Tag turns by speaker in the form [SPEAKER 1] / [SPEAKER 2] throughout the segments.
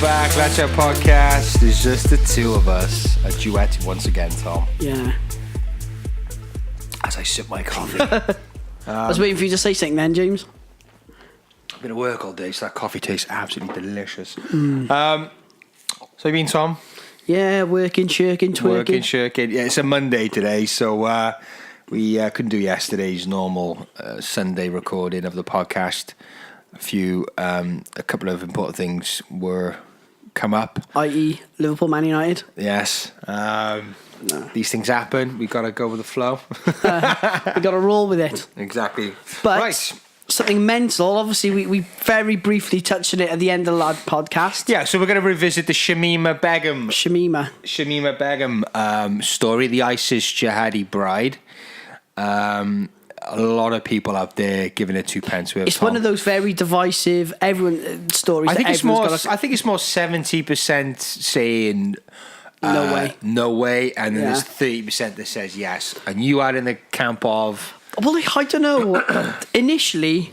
[SPEAKER 1] back. Let's Have Podcast. There's just the two of us. A duet once again, Tom.
[SPEAKER 2] Yeah.
[SPEAKER 1] As I sip my coffee.
[SPEAKER 2] I was waiting for you to say something then, James.
[SPEAKER 1] I've been at work all day, so that coffee tastes absolutely delicious. So you been, Tom?
[SPEAKER 2] Yeah, working, shirking, twerking.
[SPEAKER 1] Working, shirking. Yeah, it's a Monday today, so we couldn't do yesterday's normal Sunday recording of the podcast. A couple of important things were come up.
[SPEAKER 2] I.e. Liverpool, Man United.
[SPEAKER 1] Yes. These things happen. We got to go with the flow.
[SPEAKER 2] We got to roll with it.
[SPEAKER 1] Exactly.
[SPEAKER 2] But
[SPEAKER 1] right.
[SPEAKER 2] Something mental. Obviously, we very briefly touched on it at the end of the podcast.
[SPEAKER 1] Yeah, so we're going to revisit the Shamima Begum story, the ISIS Jihadi bride. A lot of people out there giving it 2 pence worth.
[SPEAKER 2] It's one of those very divisive stories.
[SPEAKER 1] I think it's more 70% saying no way, and then there's 30% that says yes. And you are in the camp of.
[SPEAKER 2] Well, I don't know. Initially,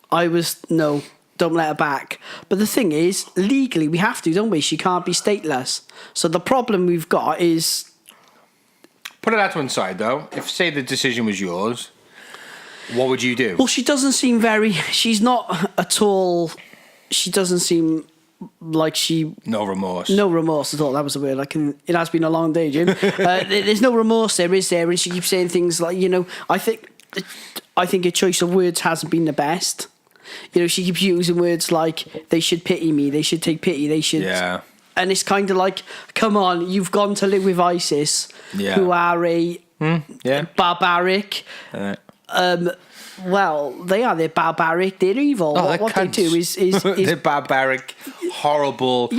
[SPEAKER 2] I was no. Don't let her back. But the thing is, legally, we have to, don't we? She can't be stateless. So the problem we've got is.
[SPEAKER 1] Put that to one side, though. If, say, the decision was yours, what would you do?
[SPEAKER 2] Well, she doesn't seem she's not at all. She doesn't seem like she.
[SPEAKER 1] No remorse.
[SPEAKER 2] No remorse at all. That was a word. It has been a long day, Jim. There's no remorse there, is there? And she keeps saying things like, I think her choice of words hasn't been the best. She keeps using words like, they should pity me, they should take pity, they should.
[SPEAKER 1] Yeah.
[SPEAKER 2] And it's kind of like, come on, you've gone to live with ISIS, who are a barbaric. Well, they're barbaric, they're evil.
[SPEAKER 1] Oh,
[SPEAKER 2] what they do is
[SPEAKER 1] they're barbaric, horrible,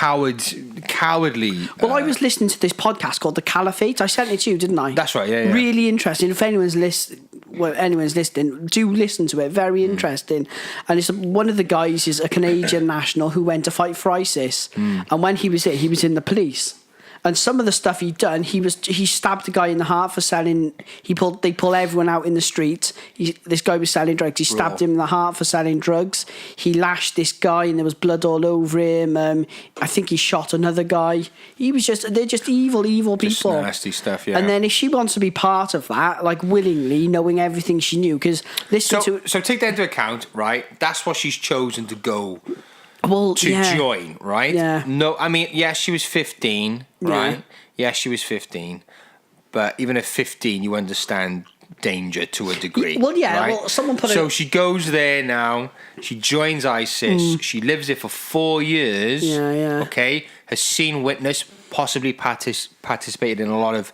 [SPEAKER 1] cowardly.
[SPEAKER 2] Well, I was listening to this podcast called The Caliphate. I sent it to you, didn't I?
[SPEAKER 1] That's right, yeah.
[SPEAKER 2] Really interesting. If anyone's listening, do listen to it. Very interesting. And it's one of the guys is a Canadian national who went to fight for ISIS. And when he was in the police. And some of the stuff he'd done, he stabbed a guy in the heart for selling. They pull everyone out in the street. This guy was selling drugs. He stabbed him in the heart for selling drugs. He lashed this guy, and there was blood all over him. I think he shot another guy. They're just evil people.
[SPEAKER 1] Just nasty stuff, yeah.
[SPEAKER 2] And then if she wants to be part of that, like willingly, knowing everything she knew, because
[SPEAKER 1] so take that into account, right? That's what she's chosen to go. Join, right?
[SPEAKER 2] Yeah.
[SPEAKER 1] No, I mean, yes, she was 15, right? Yes, she was 15. But even at 15, you understand danger to a degree.
[SPEAKER 2] Well, yeah.
[SPEAKER 1] Right?
[SPEAKER 2] Well, someone put
[SPEAKER 1] So she goes there now. She joins ISIS. She lives there for 4 years.
[SPEAKER 2] Yeah.
[SPEAKER 1] Okay? Has seen, witnessed, possibly participated in a lot of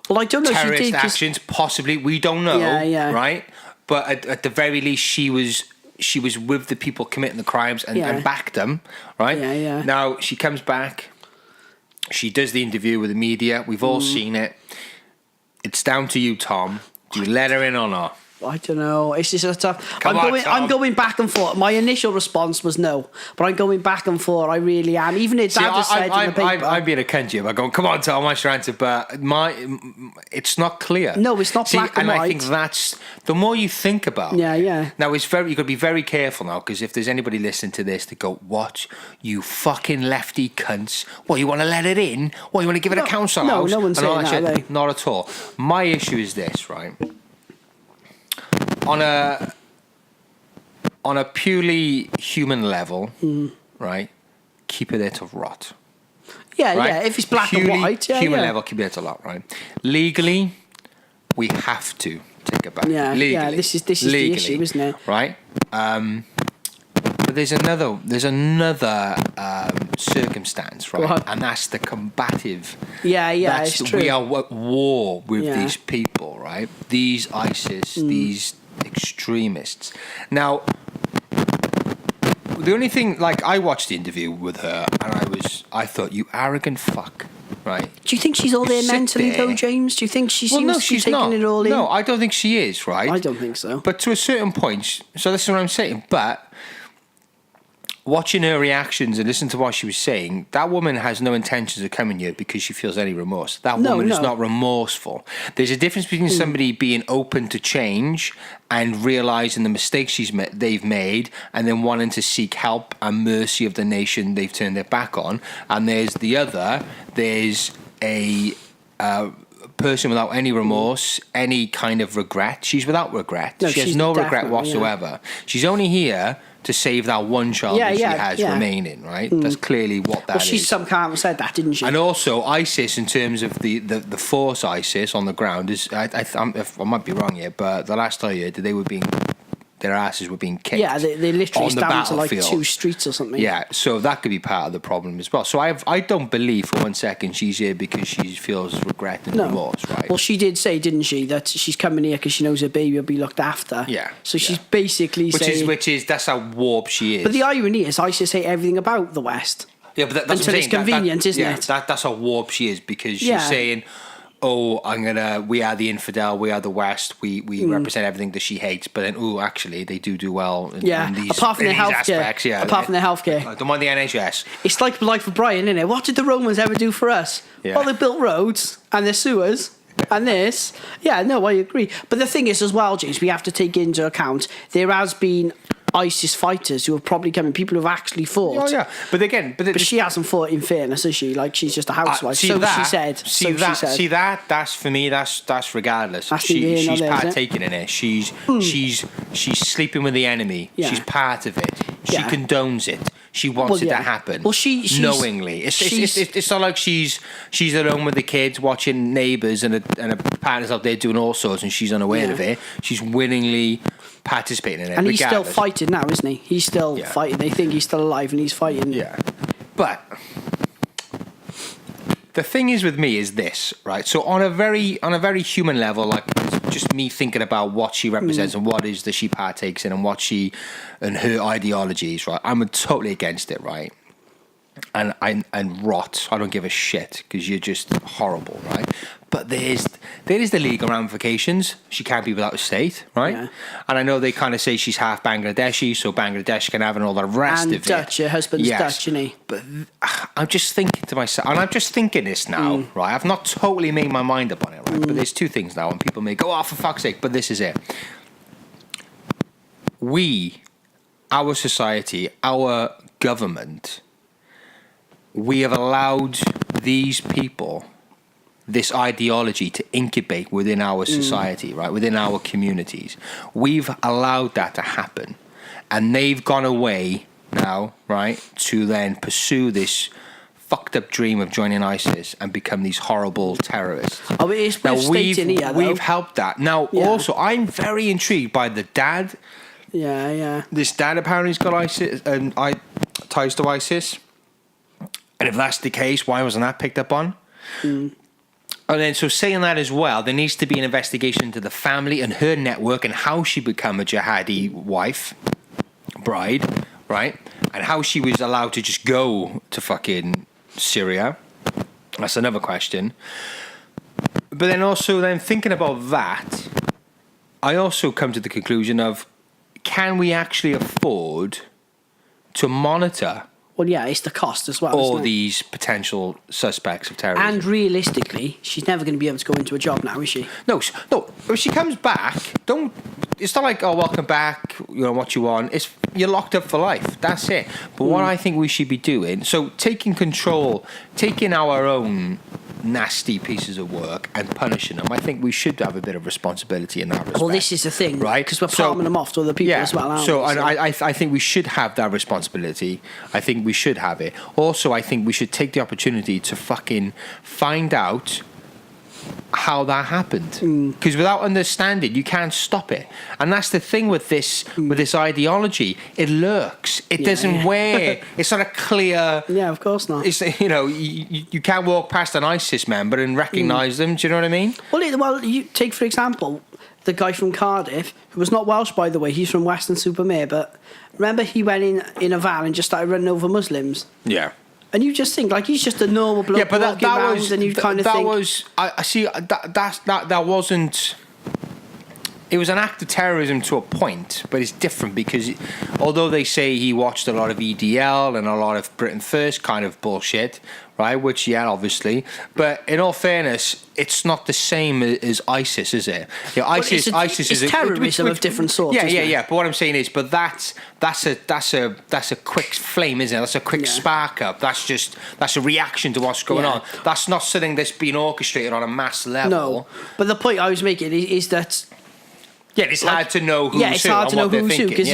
[SPEAKER 2] I don't know.
[SPEAKER 1] terrorist actions. Possibly. We don't know.
[SPEAKER 2] Yeah.
[SPEAKER 1] Right? But at the very least, she was with the people committing the crimes and backed them, right?
[SPEAKER 2] Yeah.
[SPEAKER 1] Now, she comes back. She does the interview with the media. We've all seen it. It's down to you, Tom. Do you let her in or not?
[SPEAKER 2] I don't know. It's just a tough.
[SPEAKER 1] Tom.
[SPEAKER 2] I'm going back and forth. My initial response was no, but I'm going back and forth. I really am. Even if Dad just said in the paper,
[SPEAKER 1] I'm being a cunt here. I'm going, come on, Tom, what's your answer? But it's not clear.
[SPEAKER 2] No, it's not black and white.
[SPEAKER 1] I think that's the more you think about.
[SPEAKER 2] Yeah.
[SPEAKER 1] Now you've got to be very careful now, because if there's anybody listening to this, they go, "What, you fucking lefty cunts? What, you want to let it in? What, you want to give it a council house?"
[SPEAKER 2] No one's saying that, are they?
[SPEAKER 1] Not at all. My issue is this, right? On a purely human level, right? Keep it there to rot.
[SPEAKER 2] Yeah,
[SPEAKER 1] right?
[SPEAKER 2] yeah. If it's black and white,
[SPEAKER 1] human level, keep it there to rot, right? Legally, we have to take it back.
[SPEAKER 2] Yeah,
[SPEAKER 1] legally,
[SPEAKER 2] yeah. This is the issue, isn't it?
[SPEAKER 1] Right. But there's another circumstance, right? And that's the combative.
[SPEAKER 2] Yeah, it's true.
[SPEAKER 1] We are at war with these people, right? These ISIS, these extremists. Now, the only thing, like, I watched the interview with her, and I thought, you arrogant fuck, right?
[SPEAKER 2] Do you think she's all there mentally, though, James? Do you think she seems to be taking it all in?
[SPEAKER 1] No, I don't think she is, right?
[SPEAKER 2] I don't think so.
[SPEAKER 1] But to a certain point, so this is what I'm saying, but watching her reactions and listening to what she was saying, that woman has no intentions of coming here because she feels any remorse. That woman is not remorseful. There's a difference between somebody being open to change and realising the mistakes they've made and then wanting to seek help and mercy of the nation they've turned their back on. And there's a person without any remorse, any kind of regret. She's without regret.
[SPEAKER 2] No,
[SPEAKER 1] she has no regret whatsoever. Yeah. She's only here to save that one child that she has remaining, right? That's clearly what that is.
[SPEAKER 2] She some kind said that, didn't she?
[SPEAKER 1] And also, ISIS, in terms of the force ISIS on the ground, is I might be wrong here, but the last I heard, their asses were being kicked.
[SPEAKER 2] Yeah, they literally
[SPEAKER 1] stand
[SPEAKER 2] down to like 2 streets or something.
[SPEAKER 1] Yeah, so that could be part of the problem as well. So I don't believe for one second she's here because she feels regret and remorse, right?
[SPEAKER 2] Well, she did say, didn't she, that she's coming here because she knows her baby will be looked after.
[SPEAKER 1] Yeah.
[SPEAKER 2] So she's basically saying...
[SPEAKER 1] Which is that's how warped she is.
[SPEAKER 2] But the irony is, ISIS hate everything about the West.
[SPEAKER 1] Yeah, but that's
[SPEAKER 2] until it's convenient, isn't it?
[SPEAKER 1] That's how warped she is because she's saying... we are the infidel, we are the West, we represent everything that she hates, but then, actually, they do well in these,
[SPEAKER 2] apart from
[SPEAKER 1] in
[SPEAKER 2] their
[SPEAKER 1] these
[SPEAKER 2] healthcare.
[SPEAKER 1] aspects. Yeah,
[SPEAKER 2] apart from their healthcare.
[SPEAKER 1] I don't mind the NHS.
[SPEAKER 2] It's like Life of Brian, isn't it? What did the Romans ever do for us?
[SPEAKER 1] Yeah.
[SPEAKER 2] Well, they built roads and their sewers and this. Yeah, no, I agree. But the thing is as well, James, we have to take into account there has been ISIS fighters who have probably come in, people who have actually fought.
[SPEAKER 1] Oh, yeah. But again... But
[SPEAKER 2] she hasn't fought, in fairness, has she? Like, she's just a housewife. She said.
[SPEAKER 1] That's for me, that's regardless.
[SPEAKER 2] That's
[SPEAKER 1] she's partaking in it. She's sleeping with the enemy.
[SPEAKER 2] Yeah.
[SPEAKER 1] She's part of it. She condones it. She wants it to happen.
[SPEAKER 2] Well, she's
[SPEAKER 1] knowingly. It's not like she's at home with the kids watching Neighbours and a partner's out there doing all sorts and she's unaware of it. She's willingly participating in it.
[SPEAKER 2] And he's still fighting now, isn't he? He's still fighting. They think he's still alive and he's fighting.
[SPEAKER 1] Yeah. But the thing is with me is this, right? So on a very human level, like just me thinking about what she represents and what is that she partakes in and what she and her ideologies, right? I'm totally against it, right? And rot. I don't give a shit because you're just horrible, right? But there is the legal ramifications. She can't be without a state, right? Yeah. And I know they kind of say she's half Bangladeshi, so Bangladesh can have and all the rest
[SPEAKER 2] and
[SPEAKER 1] of
[SPEAKER 2] Dutch,
[SPEAKER 1] it.
[SPEAKER 2] Her husband's Dutch, isn't he?
[SPEAKER 1] But I'm just thinking to myself, and I'm just thinking this now, right? I've not totally made my mind up on it, right? But there's two things now, and people may go, "Oh, for fuck's sake!" But this is it. Our society, our government, we have allowed these people, this ideology to incubate within our society, right? Within our communities. We've allowed that to happen. And they've gone away now, right, to then pursue this fucked up dream of joining ISIS and become these horrible terrorists.
[SPEAKER 2] Oh, it's we've
[SPEAKER 1] helped that. Now, also, I'm very intrigued by the dad.
[SPEAKER 2] Yeah.
[SPEAKER 1] This dad apparently has got ISIS and ties to ISIS. And if that's the case, why wasn't that picked up on? And then, so saying that as well, there needs to be an investigation into the family and her network and how she became a jihadi bride, right? And how she was allowed to just go to fucking Syria. That's another question. But then also, thinking about that, I also come to the conclusion of, can we actually afford to monitor...
[SPEAKER 2] Well, yeah, it's the cost as well.
[SPEAKER 1] All these potential suspects of terrorism.
[SPEAKER 2] And realistically, she's never going to be able to go into a job now, is she?
[SPEAKER 1] No. If she comes back, it's not like, welcome back, what you want. You're locked up for life. That's it. But what I think we should be doing, so taking our own nasty pieces of work and punishing them, I think we should have a bit of responsibility in that respect.
[SPEAKER 2] Well, this is the thing,
[SPEAKER 1] right?
[SPEAKER 2] Because we're palming them off to other people as well, aren't we?
[SPEAKER 1] And I think we should have that responsibility. I think we should have it. Also, I think we should take the opportunity to fucking find out how that happened, because without understanding you can't stop it. And that's the thing with this ideology, it lurks, it doesn't wear it's not a clear,
[SPEAKER 2] of course not.
[SPEAKER 1] It's you can't walk past an ISIS member and recognize them. Do you know what I mean?
[SPEAKER 2] Well, you take for example the guy from Cardiff, who was not Welsh, by the way, he's from Weston-super-Mare, but remember he went in a van and just started running over Muslims. And you just think, like, he's just a normal bloke walking around, and you kind of think...
[SPEAKER 1] I see, that wasn't... it was an act of terrorism to a point, but it's different because although they say he watched a lot of EDL and a lot of Britain First kind of bullshit, right? Which, yeah, obviously. But in all fairness, it's not the same as ISIS, is it? You know, ISIS is
[SPEAKER 2] terrorism of different sorts.
[SPEAKER 1] Yeah. But what I'm saying is, but that's a quick flame, isn't it? That's a quick spark up. That's a reaction to what's going on. That's not something that's been orchestrated on a mass level.
[SPEAKER 2] No, but the point I was making is that.
[SPEAKER 1] Yeah, it's hard to know who's who.
[SPEAKER 2] Yeah, it's hard to know who's who because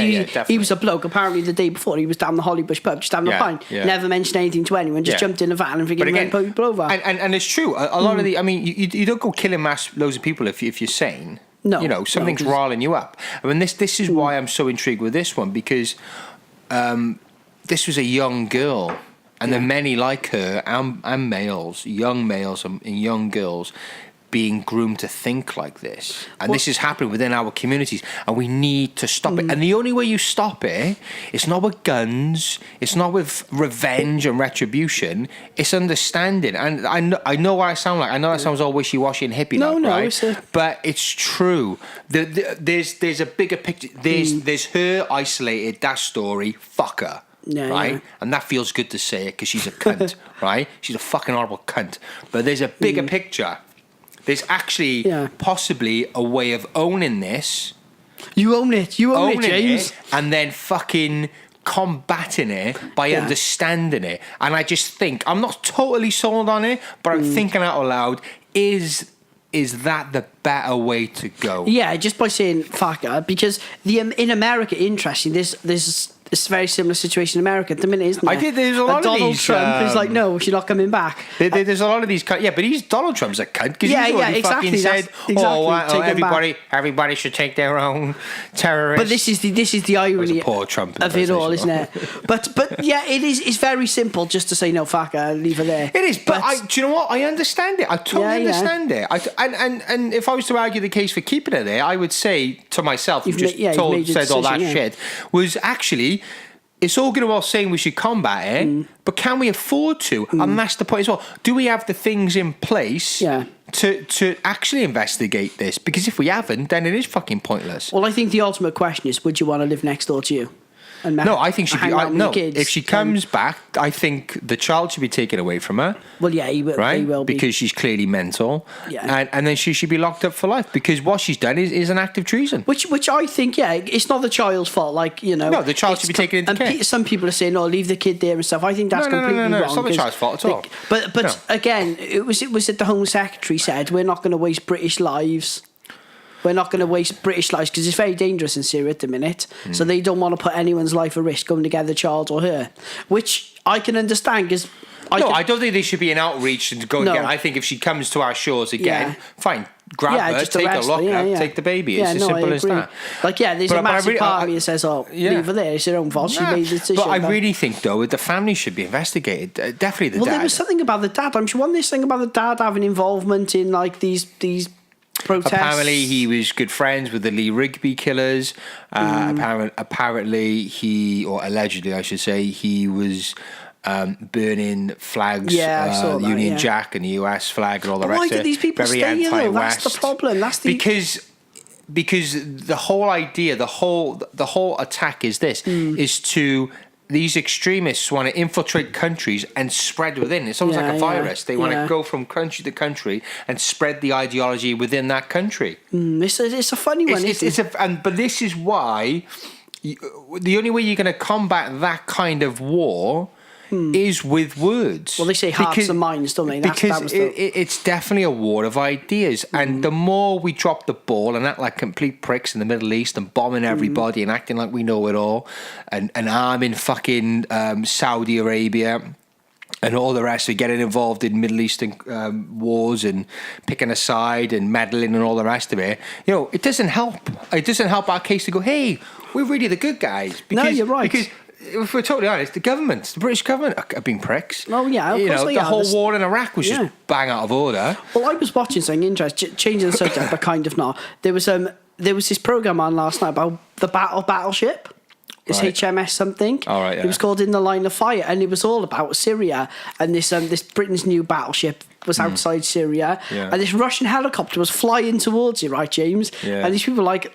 [SPEAKER 2] he was a bloke. Apparently, the day before he was down the Hollybush pub, just having a pint. Yeah. Never mentioned anything to anyone. Just jumped in a van and figured ran people over.
[SPEAKER 1] And it's true. A lot of I mean, you don't go killing loads of people if you're sane.
[SPEAKER 2] No,
[SPEAKER 1] you know something's riling you up. I mean, this is why I'm so intrigued with this one because this was a young girl, and there are many like her and males, young males and young girls, being groomed to think like this, and this is happening within our communities, and we need to stop it. And the only way you stop it, it's not with guns, it's not with revenge and retribution, it's understanding. And I know what I sound like. I know that sounds all wishy-washy and hippie, right? But it's true. There's a bigger picture. There's her isolated. That story, fuck her. Right, and that feels good to say it because she's a cunt, right? She's a fucking horrible cunt. But there's a bigger picture. There's actually possibly a way of owning this.
[SPEAKER 2] You own it, James.
[SPEAKER 1] And then fucking combating it by understanding it. And I just think, I'm not totally sold on it, but I'm thinking out loud, is that the better way to go?
[SPEAKER 2] Yeah, just by saying fuck her, because in America, interesting, there's it's a very similar situation in America at the minute, isn't it?
[SPEAKER 1] There's a lot of
[SPEAKER 2] Donald
[SPEAKER 1] these...
[SPEAKER 2] Trump is like, no, she's not coming back.
[SPEAKER 1] There's a lot of these... Yeah, but Donald Trump's a cunt because he's already fucking said, everybody should take their own terrorists.
[SPEAKER 2] But this is the irony
[SPEAKER 1] poor Trump
[SPEAKER 2] of it all, isn't it? But yeah, it's very simple just to say, no, fuck her, leave her there.
[SPEAKER 1] It is, but do you know what? I understand it. I totally understand it. And if I was to argue the case for keeping her there, I would say to myself, said all that shit, was actually... It's all good and well saying we should combat it, but can we afford to? And that's the point as well. Do we have the things in place to actually investigate this? Because if we haven't, then it is fucking pointless.
[SPEAKER 2] Well, I think the ultimate question is, would you want to live next door to you?
[SPEAKER 1] No, I think she'd be... if she comes back, I think the child should be taken away from her.
[SPEAKER 2] Well, yeah, he will,
[SPEAKER 1] right?
[SPEAKER 2] He will be.
[SPEAKER 1] Because she's clearly mental.
[SPEAKER 2] Yeah.
[SPEAKER 1] And then she should be locked up for life because what she's done is an act of treason.
[SPEAKER 2] Which I think, it's not the child's fault. Like, you know...
[SPEAKER 1] No, the child should be taken into care.
[SPEAKER 2] Some people are saying, leave the kid there and stuff. I think that's completely wrong.
[SPEAKER 1] It's not the child's fault at all.
[SPEAKER 2] But again, it was that the Home Secretary said, we're not going to waste British lives... We're not going to waste British lives because it's very dangerous in Syria at the minute. So they don't want to put anyone's life at risk going to get the child or her, which I can understand because...
[SPEAKER 1] I don't think there should be an outreach and go again. I think if she comes to our shores again, fine, grab her, take her, lock her, take the baby. It's as simple as that.
[SPEAKER 2] Like, there's a massive part of me that says, leave her there. It's her own fault. She made the decision.
[SPEAKER 1] But I really think, though, the family should be investigated. Definitely the dad.
[SPEAKER 2] Well, there was something about the dad. I'm sure one this thing about the dad having involvement in, like, these protests.
[SPEAKER 1] Apparently, he was good friends with the Lee Rigby killers. Apparently, allegedly, I should say, he was burning flags, the Union Jack and the US flag and all the rest of it.
[SPEAKER 2] Why did these people stay here, though? That's the problem.
[SPEAKER 1] Because the whole idea, the whole attack is this: is to... These extremists want to infiltrate countries and spread within. It's almost like a virus. They want to go from country to country and spread the ideology within that country.
[SPEAKER 2] It's a funny one.
[SPEAKER 1] But this is why the only way you're going to combat that kind of war is with words.
[SPEAKER 2] Well, they say hearts and minds, don't they?
[SPEAKER 1] It's definitely a war of ideas. And the more we drop the ball and act like complete pricks in the Middle East and bombing everybody and acting like we know it all and arming fucking Saudi Arabia and all the rest of it, getting involved in Middle Eastern wars and picking a side and meddling and all the rest of it, it doesn't help. It doesn't help our case to go, hey, we're really the good guys.
[SPEAKER 2] No, you're right.
[SPEAKER 1] Because if we're totally honest, the British government have been pricks.
[SPEAKER 2] Oh yeah, of course they
[SPEAKER 1] the whole war in Iraq was just bang out of order.
[SPEAKER 2] Well, I was watching something interesting, changing the subject, but kind of not. There was this program on last night about the Battleship. It's
[SPEAKER 1] Right.
[SPEAKER 2] HMS something.
[SPEAKER 1] All right, yeah.
[SPEAKER 2] It was called In the Line of Fire, and it was all about Syria. And this Britain's new battleship was outside Syria,
[SPEAKER 1] Yeah.
[SPEAKER 2] and this Russian helicopter was flying towards it, right, James?
[SPEAKER 1] Yeah.
[SPEAKER 2] And these people like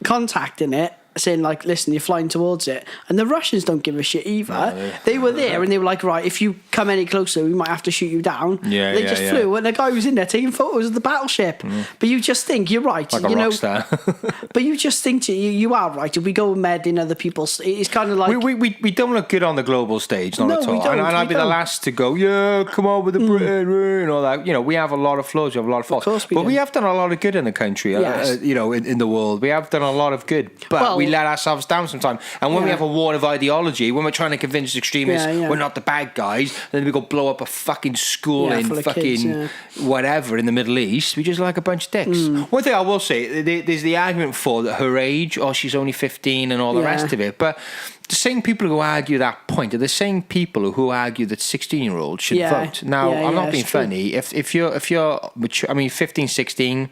[SPEAKER 2] contacting it, saying like, "Listen, you're flying towards it," and the Russians don't give a shit either.
[SPEAKER 1] No,
[SPEAKER 2] they were there, and they were like, "Right, if you come any closer, we might have to shoot you down."
[SPEAKER 1] Yeah,
[SPEAKER 2] they
[SPEAKER 1] yeah,
[SPEAKER 2] just
[SPEAKER 1] yeah.
[SPEAKER 2] flew, and the guy was in there taking photos of the battleship. But you just think you're right,
[SPEAKER 1] Like a
[SPEAKER 2] you
[SPEAKER 1] rock
[SPEAKER 2] know.
[SPEAKER 1] star.
[SPEAKER 2] But you just think you are right. If we go mad in other people's, it's kind of like
[SPEAKER 1] we don't look good on the global stage, not
[SPEAKER 2] No,
[SPEAKER 1] at all.
[SPEAKER 2] we don't,
[SPEAKER 1] and I'd
[SPEAKER 2] we
[SPEAKER 1] be the
[SPEAKER 2] don't.
[SPEAKER 1] last to go, yeah, come on with the Britain and all that. You know, we have a lot of flaws, we have a lot of faults.
[SPEAKER 2] course we
[SPEAKER 1] But
[SPEAKER 2] do.
[SPEAKER 1] we have done a lot of good in the country,
[SPEAKER 2] Yes.
[SPEAKER 1] you know, in the world. We have done a lot of good. But
[SPEAKER 2] Well-
[SPEAKER 1] we let ourselves down sometimes. And when we
[SPEAKER 2] Yeah.
[SPEAKER 1] have a war of ideology, when we're trying to convince extremists
[SPEAKER 2] Yeah.
[SPEAKER 1] we're not the bad guys, then we go blow up a fucking school
[SPEAKER 2] Yeah,
[SPEAKER 1] in
[SPEAKER 2] full of
[SPEAKER 1] fucking
[SPEAKER 2] kids,
[SPEAKER 1] whatever in the Middle East, we just like a bunch of dicks. One thing I will say, there's the argument for that her age, or she's only 15 and all the
[SPEAKER 2] Yeah.
[SPEAKER 1] rest of it. But the same people who argue that point are the same people who argue that 16-year-olds should
[SPEAKER 2] Yeah.
[SPEAKER 1] vote. Now,
[SPEAKER 2] Yeah,
[SPEAKER 1] I'm
[SPEAKER 2] yeah,
[SPEAKER 1] not being
[SPEAKER 2] it's true.
[SPEAKER 1] funny. If you're mature, I mean, 15, 16,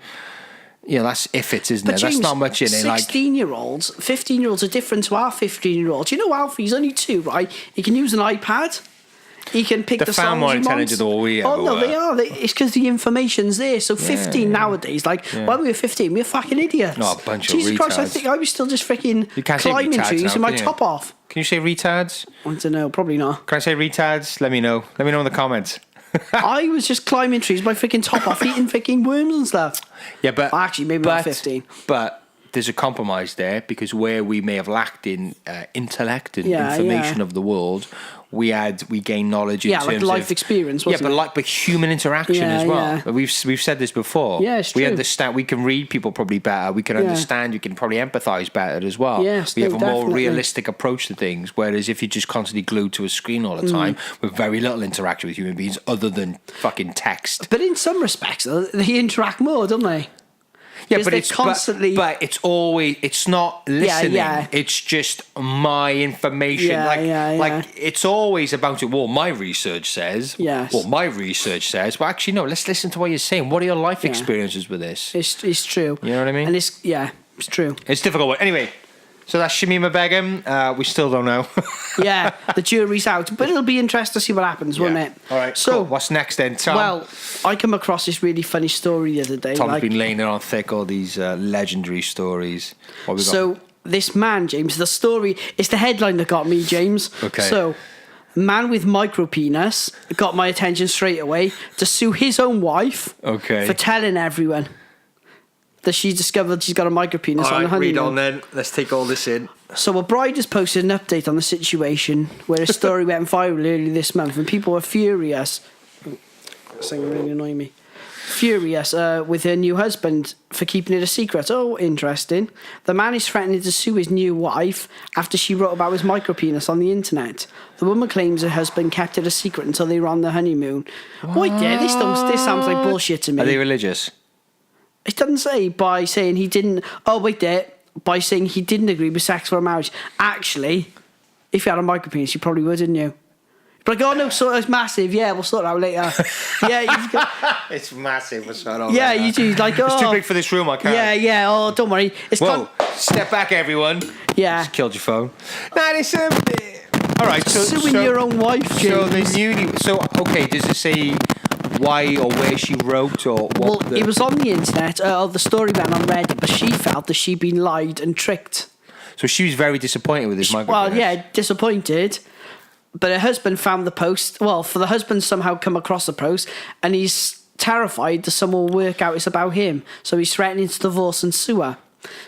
[SPEAKER 1] you know, that's if it's, isn't
[SPEAKER 2] But
[SPEAKER 1] it?
[SPEAKER 2] James,
[SPEAKER 1] That's not much in it. Like,
[SPEAKER 2] 16-year-olds, 15-year-olds are different to our 15-year-olds. You know, Alfie, he's only 2, right? He can use an iPad. He can pick
[SPEAKER 1] They're
[SPEAKER 2] the
[SPEAKER 1] far
[SPEAKER 2] songs
[SPEAKER 1] more
[SPEAKER 2] he wants.
[SPEAKER 1] intelligent than what we ever
[SPEAKER 2] Oh, no,
[SPEAKER 1] were.
[SPEAKER 2] they are. It's because the information's there. So 15 nowadays, like, when we were 15, we were fucking idiots.
[SPEAKER 1] No, a bunch of
[SPEAKER 2] Jesus Christ, I
[SPEAKER 1] retards.
[SPEAKER 2] think I was still just freaking
[SPEAKER 1] You can't say
[SPEAKER 2] climbing
[SPEAKER 1] retards
[SPEAKER 2] trees
[SPEAKER 1] now,
[SPEAKER 2] with my
[SPEAKER 1] can you?
[SPEAKER 2] top off.
[SPEAKER 1] can you say retards?
[SPEAKER 2] I don't know, probably not.
[SPEAKER 1] Can I say retards? Let me know. Let me know in the comments.
[SPEAKER 2] I was just climbing trees with my freaking top off, eating freaking worms and stuff.
[SPEAKER 1] Yeah, but
[SPEAKER 2] Actually, maybe not 15.
[SPEAKER 1] But there's a compromise there, because where we may have lacked in intellect and
[SPEAKER 2] Yeah,
[SPEAKER 1] information
[SPEAKER 2] yeah.
[SPEAKER 1] of the world, we gained knowledge in
[SPEAKER 2] Yeah,
[SPEAKER 1] terms
[SPEAKER 2] like life
[SPEAKER 1] of
[SPEAKER 2] experience,
[SPEAKER 1] Yeah,
[SPEAKER 2] wasn't
[SPEAKER 1] but
[SPEAKER 2] it?
[SPEAKER 1] human interaction
[SPEAKER 2] Yeah,
[SPEAKER 1] as well.
[SPEAKER 2] yeah.
[SPEAKER 1] We've said this before.
[SPEAKER 2] Yeah, it's
[SPEAKER 1] we
[SPEAKER 2] true.
[SPEAKER 1] understand. We can read people probably better. We can
[SPEAKER 2] Yeah.
[SPEAKER 1] understand. We can probably empathise better as well.
[SPEAKER 2] Yes,
[SPEAKER 1] we have
[SPEAKER 2] no,
[SPEAKER 1] a more
[SPEAKER 2] definitely.
[SPEAKER 1] realistic approach to things. Whereas if you're just constantly glued to a screen all the time with very little interaction with human beings other than fucking text.
[SPEAKER 2] But in some respects, though, they interact more, don't they?
[SPEAKER 1] Yeah,
[SPEAKER 2] 'Cause
[SPEAKER 1] but
[SPEAKER 2] they're
[SPEAKER 1] it's
[SPEAKER 2] constantly-
[SPEAKER 1] but it's always, it's not listening.
[SPEAKER 2] yeah.
[SPEAKER 1] It's just my information.
[SPEAKER 2] Yeah, yeah.
[SPEAKER 1] Like it's always about it. Well, my research says.
[SPEAKER 2] Yes.
[SPEAKER 1] Well, my research says. Well, actually, no. Let's listen to what you're saying. What are your life
[SPEAKER 2] Yeah.
[SPEAKER 1] experiences with this?
[SPEAKER 2] It's true.
[SPEAKER 1] You know what I mean?
[SPEAKER 2] And it's true.
[SPEAKER 1] It's difficult. Anyway, so that's Shamima Begum. We still don't know.
[SPEAKER 2] Yeah, the jury's out, but it'll be interesting to see what happens, won't it?
[SPEAKER 1] All right.
[SPEAKER 2] So,
[SPEAKER 1] cool. What's next then, Tom?
[SPEAKER 2] well, I come across this really funny story the other day.
[SPEAKER 1] Tom's
[SPEAKER 2] like,
[SPEAKER 1] been laying it on thick. All these legendary stories. What we got?
[SPEAKER 2] so this man, James, the story, it's the headline that got me, James.
[SPEAKER 1] Okay.
[SPEAKER 2] So, man with micro penis got my attention straight away to sue his own wife
[SPEAKER 1] Okay.
[SPEAKER 2] for telling everyone that she discovered she's got a micro penis
[SPEAKER 1] All
[SPEAKER 2] on the
[SPEAKER 1] right,
[SPEAKER 2] honeymoon.
[SPEAKER 1] read on then. Let's take all this in.
[SPEAKER 2] So a bride has posted an update on the situation where a story went viral earlier this month and people were furious. This thing really annoying me. Furious with her new husband for keeping it a secret. Oh, interesting. The man is threatening to sue his new wife after she wrote about his micropenis on the internet. The woman claims her husband kept it a secret until they were on the honeymoon. Wait there, this sounds like bullshit to me.
[SPEAKER 1] Are they religious?
[SPEAKER 2] It doesn't say by saying he didn't. Oh, wait there. By saying he didn't agree with sex for a marriage. Actually, if you had a micropenis, you probably would, didn't you? But like, oh no, so it's massive. Yeah, we'll sort it out later. Yeah, you've got,
[SPEAKER 1] It's massive. What's going on?
[SPEAKER 2] yeah, you do. Like, oh,
[SPEAKER 1] It's too big for this room. I can't.
[SPEAKER 2] yeah, yeah. Oh, don't worry. It's
[SPEAKER 1] Whoa! Step back, everyone.
[SPEAKER 2] Yeah.
[SPEAKER 1] Just killed your phone. Nah, this. All right. So
[SPEAKER 2] suing your own wife, James.
[SPEAKER 1] So the newly. So okay. Does it say why or where she wrote or what?
[SPEAKER 2] Well, it was on the internet. The story went on Reddit, but she felt that she'd been lied and tricked.
[SPEAKER 1] So she was very disappointed with this micropenis.
[SPEAKER 2] Well, yeah, disappointed. But her husband found the post. Well, for the husband somehow come across the post, and he's terrified that someone will work out it's about him. So he's threatening to divorce and sue her.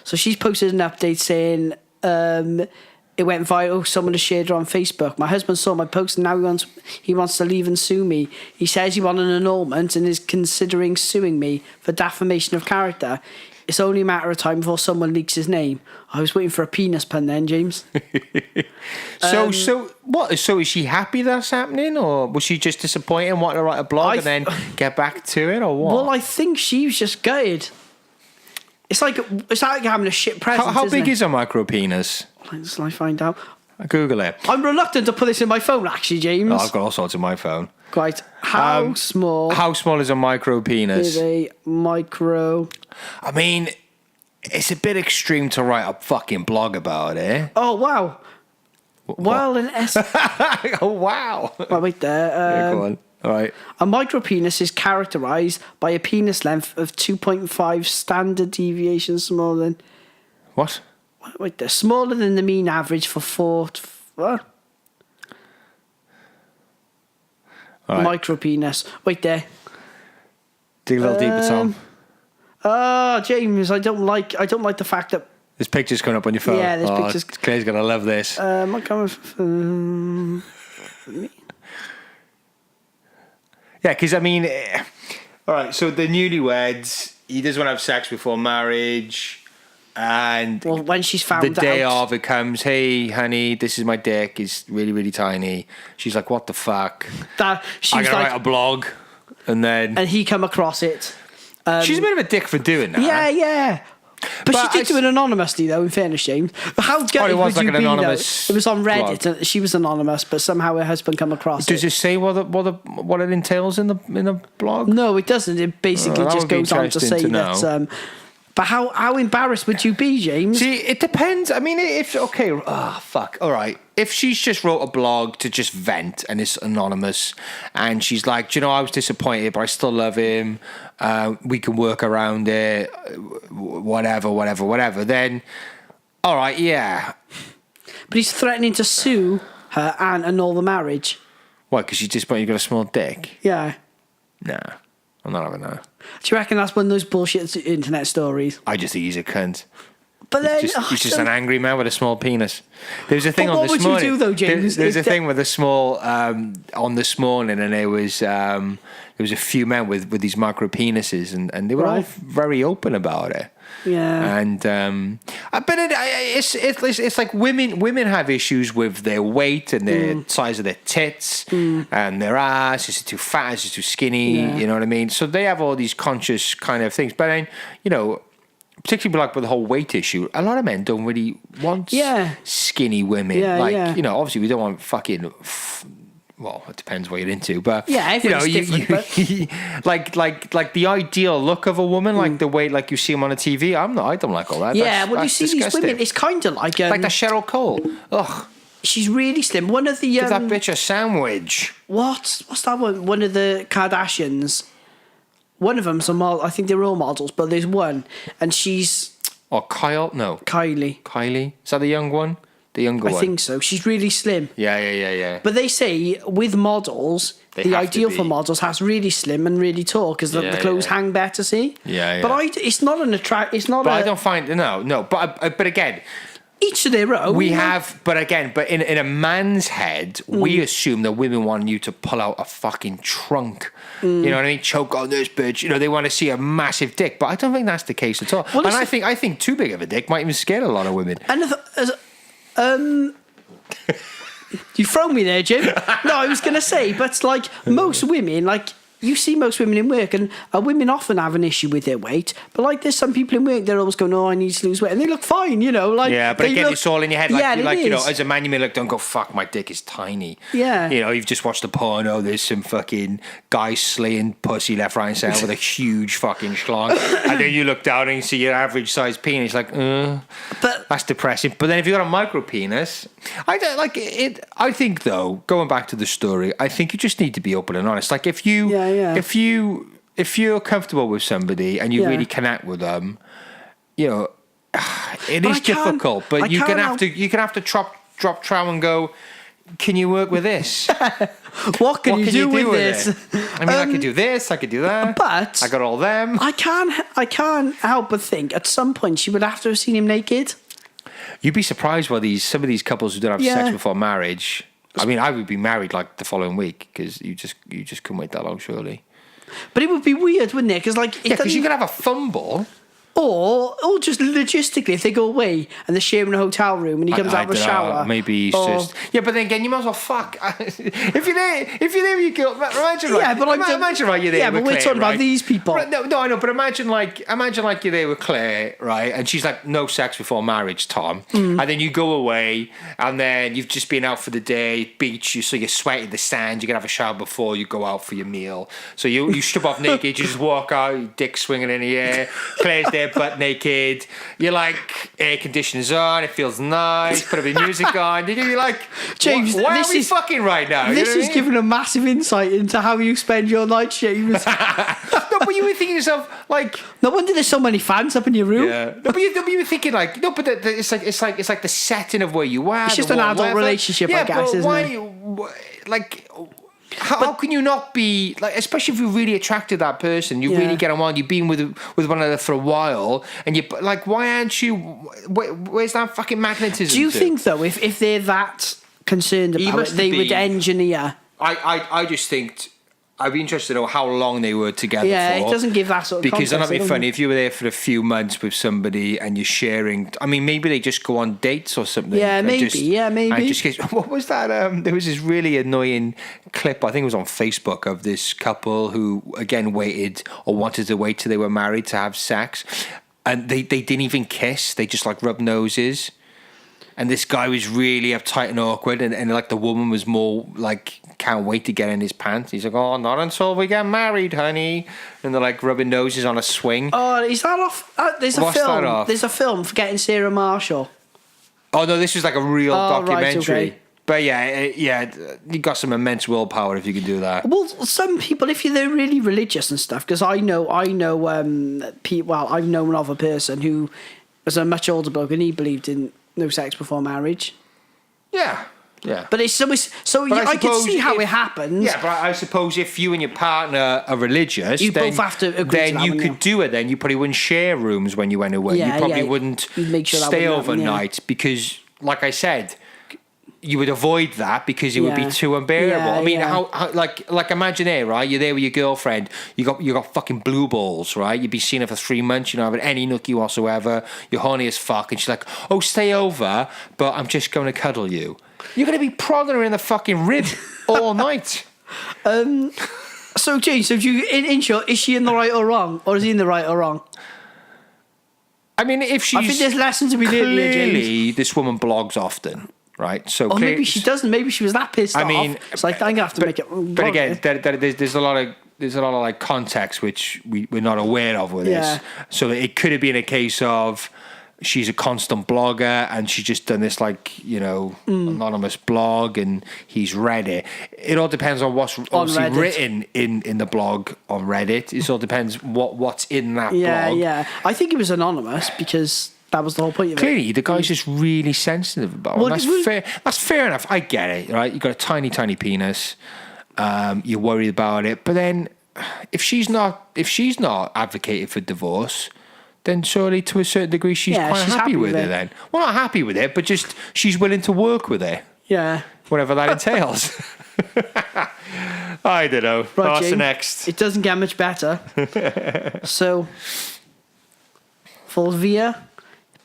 [SPEAKER 2] So she's posted an update saying it went viral. Someone has shared it on Facebook. My husband saw my post and now he wants to leave and sue me. He says he won an annulment and is considering suing me for defamation of character. It's only a matter of time before someone leaks his name. I was waiting for a penis pun then, James.
[SPEAKER 1] So what? So is she happy that's happening, or was she just disappointed and wanted to write a blog and then get back to it, or what?
[SPEAKER 2] Well, I think she was just gutted. It's like having a shit present.
[SPEAKER 1] How big
[SPEAKER 2] it?
[SPEAKER 1] is a micropenis?
[SPEAKER 2] Until I find out.
[SPEAKER 1] Google it.
[SPEAKER 2] I'm reluctant to put this in my phone, actually, James.
[SPEAKER 1] Oh, I've got all sorts on my phone.
[SPEAKER 2] Quite. How small
[SPEAKER 1] How small is a micropenis?
[SPEAKER 2] is a micro?
[SPEAKER 1] I mean, it's a bit extreme to write a fucking blog about it.
[SPEAKER 2] Oh wow! Well,
[SPEAKER 1] Oh, wow.
[SPEAKER 2] well, wait there.
[SPEAKER 1] Yeah, go on. All right.
[SPEAKER 2] A micropenis is characterized by a penis length of 2.5 standard deviations smaller than...
[SPEAKER 1] What?
[SPEAKER 2] Wait there. Smaller than the mean average for four... What?
[SPEAKER 1] All right.
[SPEAKER 2] Micropenis. Wait there.
[SPEAKER 1] Dig a little deeper, Tom.
[SPEAKER 2] Oh, James, I don't like the fact that...
[SPEAKER 1] There's pictures coming up on your phone.
[SPEAKER 2] Yeah, there's pictures.
[SPEAKER 1] Claire's going to love this.
[SPEAKER 2] My comments...
[SPEAKER 1] Yeah, because, I mean... all right, so the newlyweds, he doesn't want to have sex before marriage... And
[SPEAKER 2] well, when she's found
[SPEAKER 1] the day
[SPEAKER 2] out,
[SPEAKER 1] of, it comes, hey, honey, this is my dick. It's really, really tiny. She's like, what the fuck?
[SPEAKER 2] that she
[SPEAKER 1] I'm
[SPEAKER 2] was
[SPEAKER 1] going to
[SPEAKER 2] like,
[SPEAKER 1] write a blog. And then...
[SPEAKER 2] and he come across it.
[SPEAKER 1] She's a bit of a dick for doing that.
[SPEAKER 2] Yeah. But she did do it anonymously, though, in fairness, James. But how gutted
[SPEAKER 1] it was
[SPEAKER 2] would
[SPEAKER 1] like
[SPEAKER 2] you
[SPEAKER 1] an
[SPEAKER 2] be,
[SPEAKER 1] anonymous
[SPEAKER 2] though? It was on Reddit,
[SPEAKER 1] blog.
[SPEAKER 2] and she was anonymous, but somehow her husband come across it.
[SPEAKER 1] Does it say what it entails in the blog?
[SPEAKER 2] No, it doesn't. It basically
[SPEAKER 1] that
[SPEAKER 2] just
[SPEAKER 1] would be
[SPEAKER 2] goes on to say
[SPEAKER 1] interesting to
[SPEAKER 2] that...
[SPEAKER 1] know.
[SPEAKER 2] But how embarrassed would you be, James?
[SPEAKER 1] See, it depends. I mean, if okay, fuck, all right. If she's just wrote a blog to just vent and it's anonymous, and she's like, do you know, I was disappointed, but I still love him. We can work around it. Whatever. Then, all right, yeah.
[SPEAKER 2] But he's threatening to sue her and annul the marriage.
[SPEAKER 1] Why? Because she's disappointed you got a small dick.
[SPEAKER 2] Yeah.
[SPEAKER 1] Nah, I'm not having that.
[SPEAKER 2] Do you reckon that's one of those bullshit internet stories?
[SPEAKER 1] I just think he's a cunt.
[SPEAKER 2] But then
[SPEAKER 1] He's just an angry man with a small penis. There was a thing
[SPEAKER 2] But
[SPEAKER 1] on
[SPEAKER 2] what
[SPEAKER 1] this
[SPEAKER 2] would you
[SPEAKER 1] morning.
[SPEAKER 2] do, though, James,
[SPEAKER 1] There's a
[SPEAKER 2] if
[SPEAKER 1] thing with a small on this morning, and there was a few men with these micro penises, and they were all
[SPEAKER 2] Right.
[SPEAKER 1] very open about it.
[SPEAKER 2] Yeah.
[SPEAKER 1] And but it's like women have issues with their weight and the size of their tits and their ass. Is it too fat? Is it too skinny?
[SPEAKER 2] Yeah.
[SPEAKER 1] You know what I mean? So they have all these conscious kind of things. But then, you know, particularly like with the whole weight issue, a lot of men don't really want skinny women. You know, obviously we don't want fucking. Well, it depends what you're into, but
[SPEAKER 2] Yeah,
[SPEAKER 1] you know,
[SPEAKER 2] everyone's
[SPEAKER 1] like the ideal look of a woman, like the way like you see them on the TV. I don't like all that.
[SPEAKER 2] Yeah,
[SPEAKER 1] That's
[SPEAKER 2] well, you see
[SPEAKER 1] disgusting.
[SPEAKER 2] these women, it's kind of like...
[SPEAKER 1] Like the Cheryl Cole. Ugh,
[SPEAKER 2] she's really slim. One of the...
[SPEAKER 1] give that bitch a sandwich.
[SPEAKER 2] What's that one? One of the Kardashians. One of them's a model. I think they're all models, but there's one, and she's...
[SPEAKER 1] Or Kyle? No.
[SPEAKER 2] Kylie.
[SPEAKER 1] Is that the young one? The younger one?
[SPEAKER 2] I think so. She's really slim.
[SPEAKER 1] Yeah.
[SPEAKER 2] But they say with models,
[SPEAKER 1] They
[SPEAKER 2] the
[SPEAKER 1] have to
[SPEAKER 2] ideal
[SPEAKER 1] be.
[SPEAKER 2] for models has really slim and really tall because the clothes hang better. See?
[SPEAKER 1] Yeah.
[SPEAKER 2] But it's not an attract. It's not.
[SPEAKER 1] But I don't find no. But again,
[SPEAKER 2] each to their own.
[SPEAKER 1] we have. But again, in a man's head, we assume that women want you to pull out a fucking trunk. You know what I mean? Choke on this bitch. You know, they want to see a massive dick. But I don't think that's the case at all.
[SPEAKER 2] Well,
[SPEAKER 1] and I think too big of a dick might even scare a lot of women.
[SPEAKER 2] And you throw me there, Jim. No, I was gonna say, but like most women, like you see most women in work, and women often have an issue with their weight. But like, there's some people in work, they're always going, "Oh, I need to lose weight," and they look fine, you know. Like,
[SPEAKER 1] yeah, but
[SPEAKER 2] they
[SPEAKER 1] again,
[SPEAKER 2] look,
[SPEAKER 1] it's all in your head. Like,
[SPEAKER 2] yeah,
[SPEAKER 1] you know, as a man, you may look, don't go, fuck, my dick is tiny.
[SPEAKER 2] Yeah.
[SPEAKER 1] You know, you've just watched a porno, there's some fucking guy slaying pussy left, right, and centre with a huge fucking schlong. And then you look down and you see your average size penis, like,
[SPEAKER 2] But
[SPEAKER 1] that's depressing. But then if you've got a micro penis, I don't like it. I think, though, going back to the story, I think you just need to be open and honest. Like, if you're comfortable with somebody and you really connect with them, you know, it is difficult. But you're gonna have to drop trow and go, can you work with this?
[SPEAKER 2] what can you do with this?
[SPEAKER 1] I mean, I could do this, I could do that.
[SPEAKER 2] But
[SPEAKER 1] I got all them.
[SPEAKER 2] I can't help but think at some point she would have to have seen him naked.
[SPEAKER 1] You'd be surprised by some of these couples who don't have sex before marriage. I mean, I would be married like the following week because you just couldn't wait that long, surely.
[SPEAKER 2] But it would be weird, wouldn't it? Because like,
[SPEAKER 1] because you could have a fumble.
[SPEAKER 2] Or just logistically, if they go away and they're sharing a hotel room and he comes out of a shower.
[SPEAKER 1] Maybe he's just... Yeah, but then again, you might as well fuck. if you're there, you go... Imagine, right?
[SPEAKER 2] Yeah, but
[SPEAKER 1] imagine, right, you're there
[SPEAKER 2] yeah,
[SPEAKER 1] with
[SPEAKER 2] but we're
[SPEAKER 1] Claire,
[SPEAKER 2] talking
[SPEAKER 1] right?
[SPEAKER 2] about these people.
[SPEAKER 1] Right, no, I know, but imagine like you're there with Claire, right? And she's like, no sex before marriage, Tom. And then you go away and then you've just been out for the day, beach, so you're sweating the sand, you can have a shower before you go out for your meal. So you strip off naked, you just walk out, your dick swinging in the air. Claire's there there, butt naked. You're like, air conditioners on, it feels nice, put a bit of music on. You're like,
[SPEAKER 2] James,
[SPEAKER 1] why are we fucking right now?
[SPEAKER 2] This is giving a massive insight into how you spend your night, James.
[SPEAKER 1] No, but you were thinking to yourself, like...
[SPEAKER 2] No wonder there's so many fans up in your room.
[SPEAKER 1] Yeah. No, but you were thinking, like... No, but it's like the setting of where you are.
[SPEAKER 2] It's just an adult relationship, I guess, isn't it?
[SPEAKER 1] Like... How can you not be like, especially if you're really attracted to that person, you really get on, you've been with one another for a while, and you like, why aren't you? Where's that fucking magnetism?
[SPEAKER 2] Do you think though, if they're that concerned about it, they would engineer?
[SPEAKER 1] I just think I'd be interested to know how long they were together.
[SPEAKER 2] Yeah,
[SPEAKER 1] for,
[SPEAKER 2] it doesn't give that sort of
[SPEAKER 1] because
[SPEAKER 2] context,
[SPEAKER 1] it'd be funny if you were there for a few months with somebody and you're sharing. I mean, maybe they just go on dates or something.
[SPEAKER 2] Yeah, maybe.
[SPEAKER 1] What was that? There was this really annoying clip. I think it was on Facebook of this couple who again waited or wanted to wait till they were married to have sex, and they didn't even kiss. They just like rubbed noses. And this guy was really uptight and awkward, and like the woman was more like, can't wait to get in his pants. He's like, oh, not until we get married, honey. And they're like rubbing noses on a swing.
[SPEAKER 2] Oh, is that off? There's a
[SPEAKER 1] What's
[SPEAKER 2] film.
[SPEAKER 1] that off?
[SPEAKER 2] There's a film for getting Sarah Marshall.
[SPEAKER 1] Oh no, this was like a real documentary.
[SPEAKER 2] Right, okay.
[SPEAKER 1] But yeah, you got some immense willpower if you can do that.
[SPEAKER 2] Well, some people, if they're really religious and stuff, because I've known of a person who was a much older bloke and he believed in no sex before marriage.
[SPEAKER 1] Yeah.
[SPEAKER 2] But I can see how it happens.
[SPEAKER 1] Yeah, but I suppose if you and your partner are religious,
[SPEAKER 2] you both have to agree
[SPEAKER 1] then
[SPEAKER 2] to that,
[SPEAKER 1] you could do it. Then you probably wouldn't share rooms when you went away.
[SPEAKER 2] Yeah,
[SPEAKER 1] you probably wouldn't
[SPEAKER 2] make sure
[SPEAKER 1] stay
[SPEAKER 2] that wouldn't
[SPEAKER 1] overnight
[SPEAKER 2] happen,
[SPEAKER 1] because, like I said, you would avoid that because it would be too unbearable.
[SPEAKER 2] Yeah,
[SPEAKER 1] I mean,
[SPEAKER 2] yeah.
[SPEAKER 1] how like imagine there, right? You're there with your girlfriend. You got fucking blue balls, right? You've been seeing her for 3 months. You don't have any nookie whatsoever. You're horny as fuck, and she's like, "Oh, stay over, but I'm just going to cuddle you." You're going to be prodding her in the fucking rib all night.
[SPEAKER 2] So, James, in short, is she in the right or wrong, or is he in the right or wrong?
[SPEAKER 1] I mean, if she's...
[SPEAKER 2] I think there's lessons to be learned here, James.
[SPEAKER 1] Clearly, this woman blogs often, right? So
[SPEAKER 2] or maybe she doesn't. Maybe she was that pissed off. It's like, I'm going to have to make it...
[SPEAKER 1] But again, there's a lot of like context which we're not aware of with this. So it could have been a case of she's a constant blogger and she's just done this anonymous blog and he's read it. It all depends on what's obviously written in the blog on Reddit. It all depends what's in that blog.
[SPEAKER 2] Yeah. I think it was anonymous because that was the whole point of it.
[SPEAKER 1] Clearly, the guy's just really sensitive about it. That's fair. That's fair enough. I get it, right? You've got a tiny, tiny penis. You're worried about it. But then if she's not advocating for divorce, then surely to a certain degree she's quite happy with it then. Well, not happy with it, but just she's willing to work with it.
[SPEAKER 2] Yeah.
[SPEAKER 1] Whatever that entails. I don't know.
[SPEAKER 2] Right,
[SPEAKER 1] What's the
[SPEAKER 2] Jane,
[SPEAKER 1] next?
[SPEAKER 2] It doesn't get much better. So, Fulvia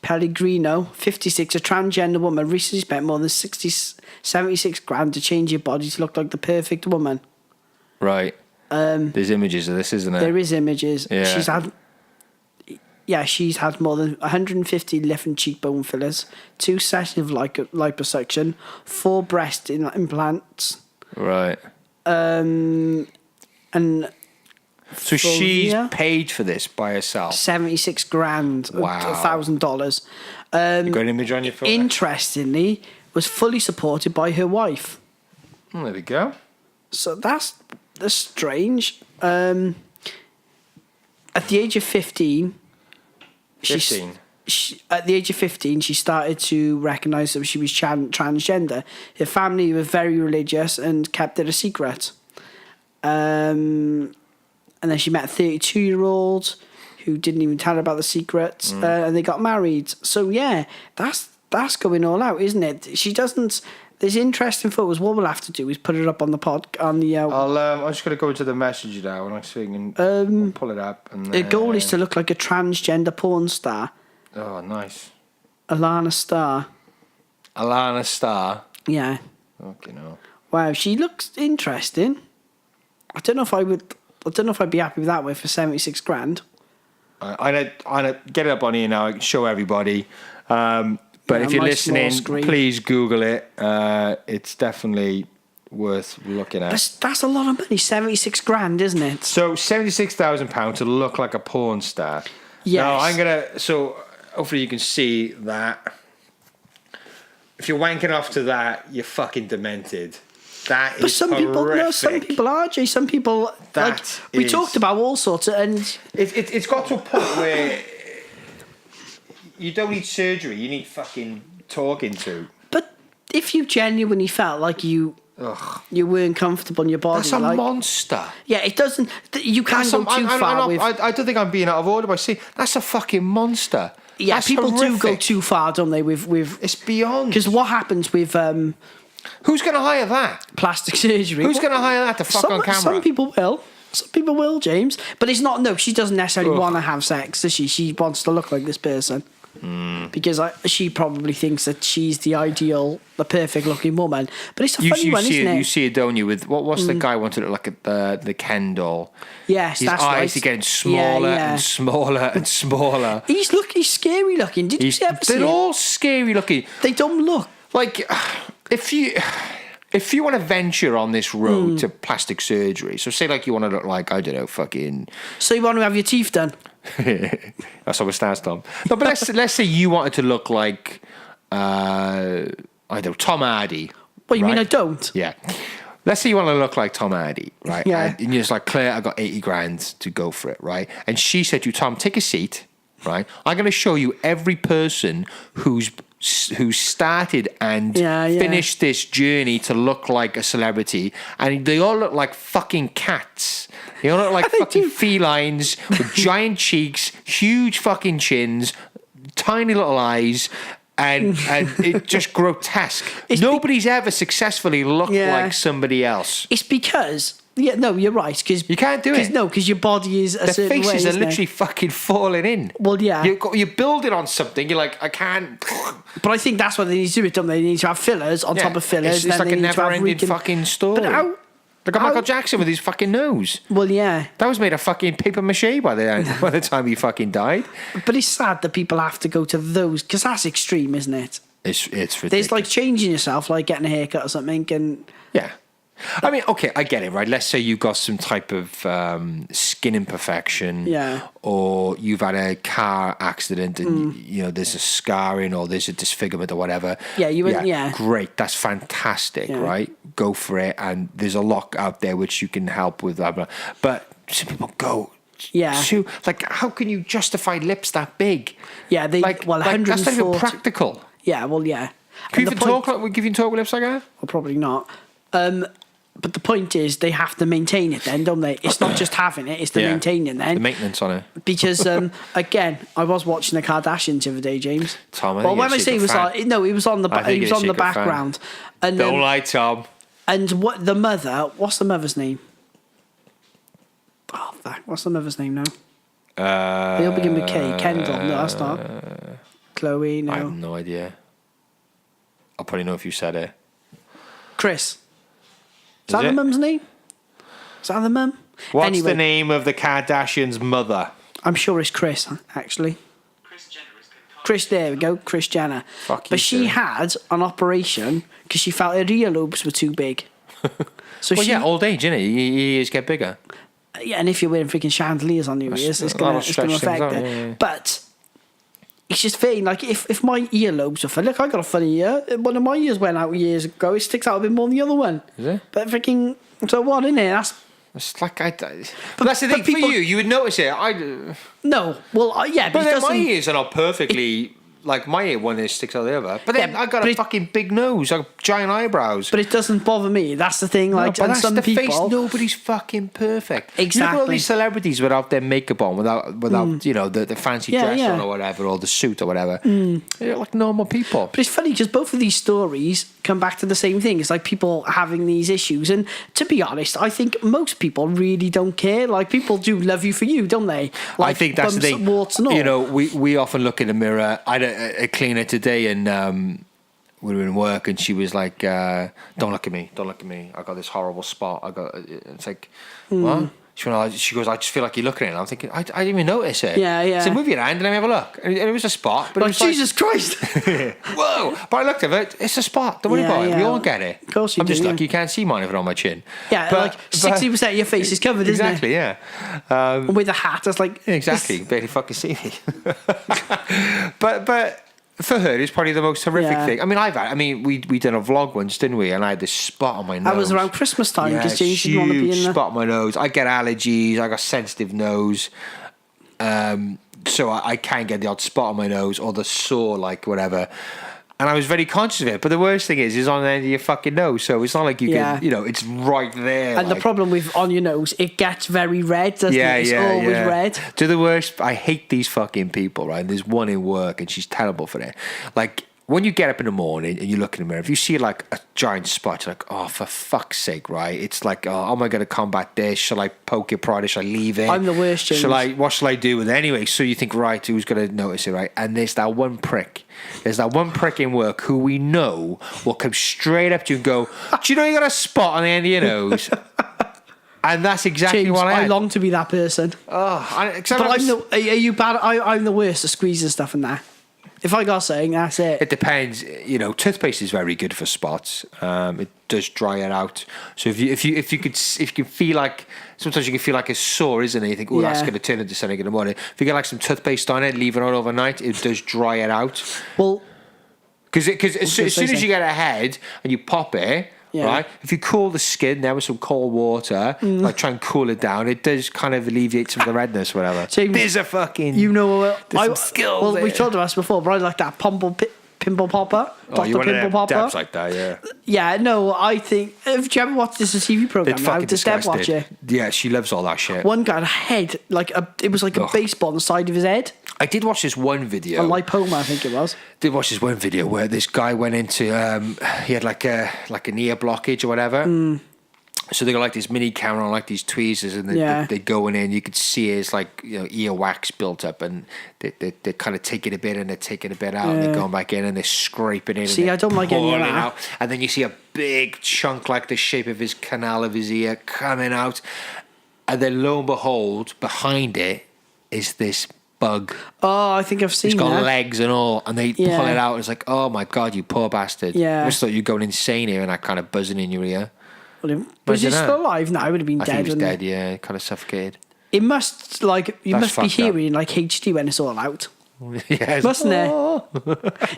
[SPEAKER 2] Pellegrino, 56, a transgender woman, recently spent more than 76 grand to change her body to look like the perfect woman.
[SPEAKER 1] Right. There's images of this, isn't there?
[SPEAKER 2] There is images.
[SPEAKER 1] Yeah.
[SPEAKER 2] She's had more than 150 lip and cheekbone fillers, 2 sessions of liposuction, 4 breast implants.
[SPEAKER 1] Right.
[SPEAKER 2] And
[SPEAKER 1] so she's paid for this by herself.
[SPEAKER 2] 76 grand.
[SPEAKER 1] Wow.
[SPEAKER 2] $1,000.
[SPEAKER 1] You got an image on your phone?
[SPEAKER 2] Interestingly, was fully supported by her wife.
[SPEAKER 1] There we go.
[SPEAKER 2] So that's strange. At the age of 15.
[SPEAKER 1] 15.
[SPEAKER 2] At the age of 15, she started to recognise that she was transgender. Her family were very religious and kept it a secret. And then she met a 32-year-old who didn't even tell her about the secret, and they got married. So yeah, that's going all out, isn't it? She doesn't. There's interesting photos. What we'll have to do is put it up on the pod on the.
[SPEAKER 1] I'm just gonna go into the message now, and I'll pull it up. And
[SPEAKER 2] the goal is to look like a transgender porn star.
[SPEAKER 1] Oh, nice.
[SPEAKER 2] Alana Starr. Yeah.
[SPEAKER 1] Okay, no.
[SPEAKER 2] Wow, she looks interesting. I don't know if I'd be happy with that way for 76 grand.
[SPEAKER 1] I get it up on here now. I can show everybody. But if you're listening, please Google it. It's definitely worth looking at.
[SPEAKER 2] That's a lot of money. 76 grand, isn't it?
[SPEAKER 1] So £76,000 to look like a porn star.
[SPEAKER 2] Yes.
[SPEAKER 1] Now I'm gonna. So hopefully you can see that. If you're wanking off to that, you're fucking demented. That
[SPEAKER 2] But
[SPEAKER 1] is
[SPEAKER 2] some
[SPEAKER 1] horrific.
[SPEAKER 2] people, no, some people are, Jay. Some people,
[SPEAKER 1] That
[SPEAKER 2] we
[SPEAKER 1] is-
[SPEAKER 2] talked about all sorts of, and
[SPEAKER 1] It's got to a point where you don't need surgery. You need fucking talking to.
[SPEAKER 2] but if you genuinely felt like you weren't comfortable in your body,
[SPEAKER 1] That's a
[SPEAKER 2] like,
[SPEAKER 1] monster.
[SPEAKER 2] yeah, it doesn't. You can't go too far with.
[SPEAKER 1] I don't think I'm being out of order by saying that's a fucking monster.
[SPEAKER 2] Yeah,
[SPEAKER 1] That's
[SPEAKER 2] people do go
[SPEAKER 1] horrific.
[SPEAKER 2] too far, don't they? With
[SPEAKER 1] It's beyond.
[SPEAKER 2] because what happens with
[SPEAKER 1] Who's going to hire that?
[SPEAKER 2] plastic surgery?
[SPEAKER 1] Who's going to hire that to fuck on camera?
[SPEAKER 2] Some people will. Some people will, James. But it's not. No, she doesn't necessarily want to have sex, does she? She wants to look like this person. Because she probably thinks that she's the ideal, the perfect looking woman. But it's a funny one, isn't it?
[SPEAKER 1] You see it, don't you? With what's the guy wanted to look at the Ken doll?
[SPEAKER 2] Yes,
[SPEAKER 1] His
[SPEAKER 2] that's
[SPEAKER 1] eyes
[SPEAKER 2] right.
[SPEAKER 1] are getting smaller
[SPEAKER 2] Yeah, yeah.
[SPEAKER 1] and smaller and smaller.
[SPEAKER 2] He's scary looking. Did you ever see
[SPEAKER 1] They're
[SPEAKER 2] it?
[SPEAKER 1] all scary looking.
[SPEAKER 2] They don't look.
[SPEAKER 1] Like, if you want to venture on this road to plastic surgery, so say like you want to look like, I don't know, fucking.
[SPEAKER 2] So you want to have your teeth done?
[SPEAKER 1] That's how it starts, Tom. No, but let's say you wanted to look like, I don't know, Tom Hardy.
[SPEAKER 2] What, you mean
[SPEAKER 1] right?
[SPEAKER 2] I don't?
[SPEAKER 1] Yeah. Let's say you want to look like Tom Hardy, right?
[SPEAKER 2] Yeah.
[SPEAKER 1] And you're just like, Claire, I got 80 grand to go for it, right? And she said to you, Tom, take a seat, right? I'm going to show you every person who's started and finished this journey to look like a celebrity, and they all look like fucking cats. They all look like fucking felines with giant cheeks, huge fucking chins, tiny little eyes, and it's just grotesque. Nobody's ever successfully looked like somebody else.
[SPEAKER 2] It's because. Yeah, no, you're right. Cause,
[SPEAKER 1] You can't do it.
[SPEAKER 2] No, because your body is a
[SPEAKER 1] The
[SPEAKER 2] certain way,
[SPEAKER 1] faces are
[SPEAKER 2] isn't it?
[SPEAKER 1] literally fucking falling in.
[SPEAKER 2] Well, yeah.
[SPEAKER 1] You're building on something. You're like, I can't.
[SPEAKER 2] But I think that's what they need to do, don't they? They need to have fillers on top of fillers.
[SPEAKER 1] It's
[SPEAKER 2] then
[SPEAKER 1] like
[SPEAKER 2] they
[SPEAKER 1] a
[SPEAKER 2] need to have
[SPEAKER 1] never-ending fucking story.
[SPEAKER 2] But how?
[SPEAKER 1] Like Michael Jackson with his fucking nose.
[SPEAKER 2] Well, yeah.
[SPEAKER 1] That was made of fucking paper mache by the time he fucking died.
[SPEAKER 2] But it's sad that people have to go to those, because that's extreme, isn't it?
[SPEAKER 1] It's ridiculous.
[SPEAKER 2] There's like changing yourself, like getting a haircut or something, and
[SPEAKER 1] Yeah. I mean, okay, I get it, right? Let's say you've got some type of skin imperfection, or you've had a car accident and you know there's a scarring or there's a disfigurement or whatever.
[SPEAKER 2] Yeah,
[SPEAKER 1] Great, that's fantastic, right? Go for it, and there's a lot out there which you can help with. Blah, blah. But some people go. To, like, how can you justify lips that big?
[SPEAKER 2] Yeah, they
[SPEAKER 1] like
[SPEAKER 2] 140.
[SPEAKER 1] that's not even practical.
[SPEAKER 2] Yeah, well, yeah.
[SPEAKER 1] Can you even talk with lips like that?
[SPEAKER 2] Well, probably not. But the point is, they have to maintain it then, don't they? It's not just having it, it's the maintaining then.
[SPEAKER 1] The maintenance on it.
[SPEAKER 2] Because, again, I was watching the Kardashians the other day, James.
[SPEAKER 1] Tom,
[SPEAKER 2] well, when I say it was on, no, he was on the background. And,
[SPEAKER 1] don't lie, Tom.
[SPEAKER 2] And what the mother, what's the mother's name? Oh, fuck, what's the mother's name now? They all begin with K. Kendall. No, that's not. Chloe, no.
[SPEAKER 1] I have no idea. I'll probably know if you said it.
[SPEAKER 2] Chris. Is that the mum's name? Is that the mum?
[SPEAKER 1] What's the name of the Kardashians' mother?
[SPEAKER 2] I'm sure it's Chris, actually.
[SPEAKER 3] Kris Jenner is good.
[SPEAKER 2] Chris, there we go, Kris Jenner.
[SPEAKER 1] Fuck you,
[SPEAKER 2] but she
[SPEAKER 1] sir.
[SPEAKER 2] had an operation because she felt her earlobes were too big. So
[SPEAKER 1] Well, old age, innit? Your ears get bigger.
[SPEAKER 2] Yeah, and if you're wearing freaking chandeliers on your ears, it's going to affect it.
[SPEAKER 1] Yeah.
[SPEAKER 2] But it's just fitting. Like if my earlobes are funny, look, I got a funny ear. One of my ears went out years ago. It sticks out a bit more than the other one.
[SPEAKER 1] Is it?
[SPEAKER 2] But freaking so what, innit? That's
[SPEAKER 1] It's like but that's the thing
[SPEAKER 2] people,
[SPEAKER 1] for you would notice it.
[SPEAKER 2] No, well, yeah,
[SPEAKER 1] but then my
[SPEAKER 2] doesn't.
[SPEAKER 1] ears are not perfectly like my ear. One ear sticks out the other. But then I got a fucking big nose, I got giant eyebrows.
[SPEAKER 2] But it doesn't bother me. That's the thing. Like,
[SPEAKER 1] No, but
[SPEAKER 2] and
[SPEAKER 1] that's
[SPEAKER 2] some
[SPEAKER 1] the
[SPEAKER 2] people,
[SPEAKER 1] face. Nobody's fucking perfect.
[SPEAKER 2] Exactly.
[SPEAKER 1] You look at all these celebrities without their makeup on, without you know the fancy dress on or whatever, or the suit or whatever. They're like normal people.
[SPEAKER 2] But it's funny because both of these stories come back to the same thing. It's like people having these issues, and to be honest, I think most people really don't care. Like people do love you for you, don't they? Like,
[SPEAKER 1] I think that's the
[SPEAKER 2] bumps,
[SPEAKER 1] thing.
[SPEAKER 2] warts and all.
[SPEAKER 1] You know, we often look in the mirror. I had a cleaner today, and we were in work, and she was like, "Don't look at me, don't look at me. I got this horrible spot. I got." It's like, what? She goes, I just feel like you're looking at it. I'm thinking, I didn't even notice it.
[SPEAKER 2] Yeah.
[SPEAKER 1] So move your hand and let me have a look. And it was a spot. But it was
[SPEAKER 2] Jesus Christ.
[SPEAKER 1] Whoa. But I looked at it. It's a spot. Don't worry about it. We all get it.
[SPEAKER 2] Of course you
[SPEAKER 1] I'm
[SPEAKER 2] do,
[SPEAKER 1] just
[SPEAKER 2] yeah.
[SPEAKER 1] lucky you can't see mine if it's on my chin.
[SPEAKER 2] Yeah, like 60% of your face is covered, isn't it?
[SPEAKER 1] Exactly, yeah.
[SPEAKER 2] And with a hat, it's like...
[SPEAKER 1] Exactly. Barely fucking see me. But for her, it's probably the most horrific thing. I mean, we did a vlog once, didn't we? And I had this spot on my nose.
[SPEAKER 2] That was around Christmas time because James didn't want to be in there.
[SPEAKER 1] Spot on my nose. I get allergies. I got sensitive nose. So I can get the odd spot on my nose or the sore, like whatever. And I was very conscious of it. But the worst thing is on the end of your fucking nose. So it's not like you can, it's right there.
[SPEAKER 2] And the problem with on your nose, it gets very red, doesn't it? It's always red.
[SPEAKER 1] To the worst, I hate these fucking people, right? There's one in work and she's terrible for it. Like, when you get up in the morning and you look in the mirror, if you see like a giant spot, you're like, oh, for fuck's sake, right? It's like, oh, am I going to combat this? Shall I poke it, prod it? Shall I leave it?
[SPEAKER 2] I'm the worst, James.
[SPEAKER 1] What shall I do with it? Anyway, so you think, right, who's going to notice it, right? And there's that one prick. There's that one prick in work who we know will come straight up to you and go, do you know you got a spot on the end of your nose? And that's exactly
[SPEAKER 2] James,
[SPEAKER 1] what I had.
[SPEAKER 2] I long to be that person.
[SPEAKER 1] But
[SPEAKER 2] are you bad? I'm the worst at squeezing stuff and that. If I got something, that's it.
[SPEAKER 1] It depends. Toothpaste is very good for spots. It does dry it out. So if you can feel like, sometimes you can feel like it's sore, isn't it? You think, oh, that's going to turn into something in the morning. If you get like some toothpaste on it, leave it on overnight, it does dry it out.
[SPEAKER 2] Well,
[SPEAKER 1] because as soon as you get a head and you pop it.
[SPEAKER 2] Yeah.
[SPEAKER 1] Right, if you cool the skin there with some cold water, like try and cool it down, it does kind of alleviate some of the redness, whatever.
[SPEAKER 2] James,
[SPEAKER 1] there's a fucking,
[SPEAKER 2] some
[SPEAKER 1] skills.
[SPEAKER 2] Well,
[SPEAKER 1] there.
[SPEAKER 2] we talked about this before, but I like that pimple popper.
[SPEAKER 1] Oh, you want to have dabs like that, yeah?
[SPEAKER 2] Yeah, no, I think. Have you ever watched this TV program?
[SPEAKER 1] It's fucking
[SPEAKER 2] Does Deb
[SPEAKER 1] disgusting.
[SPEAKER 2] watch it?
[SPEAKER 1] Yeah, she loves all that shit.
[SPEAKER 2] One guy had a head it was like a baseball on the side of his head.
[SPEAKER 1] I did watch this one video.
[SPEAKER 2] A lipoma, I think it was.
[SPEAKER 1] Did watch this one video where this guy went into he had like an ear blockage or whatever. So they got like this mini camera on like these tweezers, and they're going in. You could see his ear wax built up, and they kind of take it a bit and they're taking a bit out, and they're going back in and they're scraping it.
[SPEAKER 2] See,
[SPEAKER 1] and
[SPEAKER 2] I don't like any of that.
[SPEAKER 1] out. And then you see a big chunk like the shape of his canal of his ear coming out, and then lo and behold, behind it is this bug.
[SPEAKER 2] Oh, I think I've seen that.
[SPEAKER 1] It's got legs and all, and they pull it out. And it's like, oh my god, you poor bastard!
[SPEAKER 2] Yeah,
[SPEAKER 1] I just thought you're going insane here, and that kind of buzzing in your ear.
[SPEAKER 2] Well, is he still alive now? I would have been dead.
[SPEAKER 1] I think he was dead. Yeah, kind of suffocated.
[SPEAKER 2] It must you must be hearing like HD when it's all out.
[SPEAKER 1] Yes.
[SPEAKER 2] Mustn't it?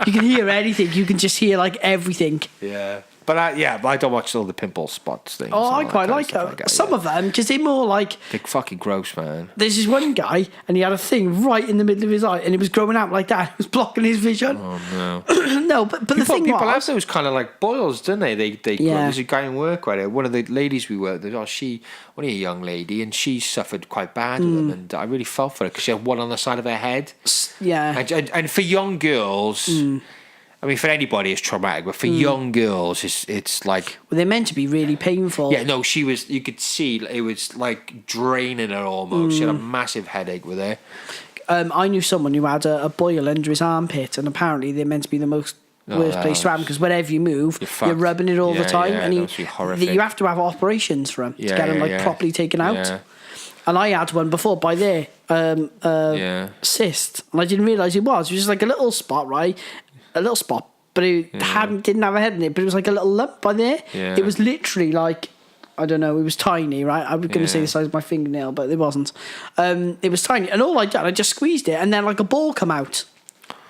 [SPEAKER 2] You can hear anything. You can just hear like everything.
[SPEAKER 1] Yeah. But I don't watch all the pimple spots things.
[SPEAKER 2] Oh, I quite like some of them because they're more like...
[SPEAKER 1] They're fucking gross, man.
[SPEAKER 2] There's this one guy and he had a thing right in the middle of his eye and it was growing out like that. It was blocking his vision.
[SPEAKER 1] Oh, no.
[SPEAKER 2] No, but the thing was...
[SPEAKER 1] People have those kind of like boils, don't they? There's a guy in work right there. One of the ladies we worked with, only a young lady, and she suffered quite bad with them, and I really felt for her because she had one on the side of her head.
[SPEAKER 2] Yeah.
[SPEAKER 1] And for young girls... I mean, for anybody, it's traumatic, but for young girls, it's like...
[SPEAKER 2] Well, they're meant to be really painful.
[SPEAKER 1] Yeah, no, you could see it was like draining her almost. She had a massive headache with her.
[SPEAKER 2] I knew someone who had a boil under his armpit, and apparently they're meant to be the worst place to have because whenever you move, you're rubbing it all the time.
[SPEAKER 1] Yeah,
[SPEAKER 2] and
[SPEAKER 1] that must be horrific.
[SPEAKER 2] You have to have operations for them to get them properly taken out.
[SPEAKER 1] Yeah.
[SPEAKER 2] And I had one before by there, cyst, and I didn't realise it was. It was just like a little spot, right? A little spot, but it didn't have a head in it, but it was like a little lump by there.
[SPEAKER 1] Yeah.
[SPEAKER 2] It was literally like, I don't know, it was tiny, right? I was going to say the size of my fingernail, but it wasn't. It was tiny, and all I did, I just squeezed it, and then like a ball come out.